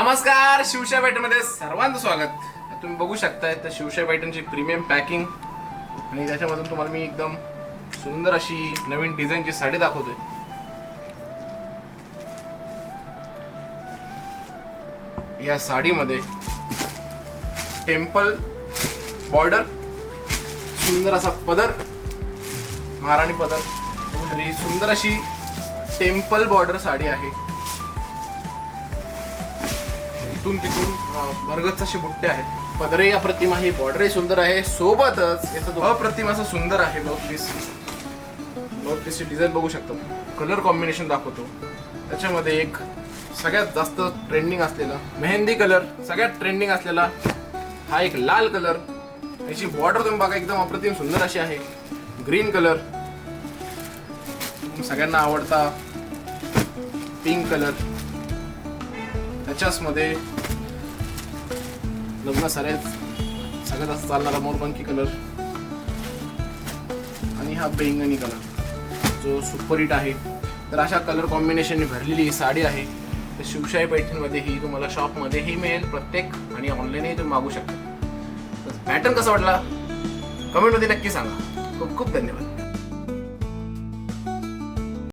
नमस्कार, शिवशाही पॅटर्नमध्ये सर्वांचं स्वागत. तुम्ही बघू शकताय तर शिवशाही पॅटर्नची प्रीमियम पॅकिंग आणि त्याच्यामधून तुम्हाला मी एकदम सुंदर अशी नवीन डिझाईनची साडी दाखवतोय. या साडीमध्ये टेम्पल बॉर्डर, सुंदर असा पदर, महाराणी पदर आणि सुंदर अशी टेम्पल बॉर्डर साडी आहे. इथून तिथून भरगच्च असे बुट्टे आहेत. पदरही अप्रतिम आहे, बॉर्डरही सुंदर आहे, सोबतच याचं अप्रतिम असं सुंदर आहे ब्लाउज पीसची डिझाईन बघू शकता. कलर कॉम्बिनेशन दाखवतो. त्याच्यामध्ये एक सगळ्यात जास्त ट्रेंडिंग असलेला मेहंदी कलर, सगळ्यात ट्रेंडिंग असलेला हा एक लाल कलर. याची बॉर्डर तुम्ही बघा, एकदम अप्रतिम सुंदर अशी आहे. ग्रीन कलर, सगळ्यांना आवडता पिंक कलर. त्याच्याच मध्ये लग्न सगळ्यात जास्त चालणारा मोरपंखी कलर आणि हा बैंगनी कलर जो सुपर हिट आहे. तर अशा कलर कॉम्बिनेशनने भरलेली ही साडी आहे. तर शिवशाही पैठणमध्ये ही तुम्हाला शॉपमध्येही मिळेल प्रत्येक, आणि ऑनलाईनही तुम्ही मागू शकता. पॅटर्न कसा वाटला कमेंटमध्ये नक्की सांगा. खूप खूप धन्यवाद.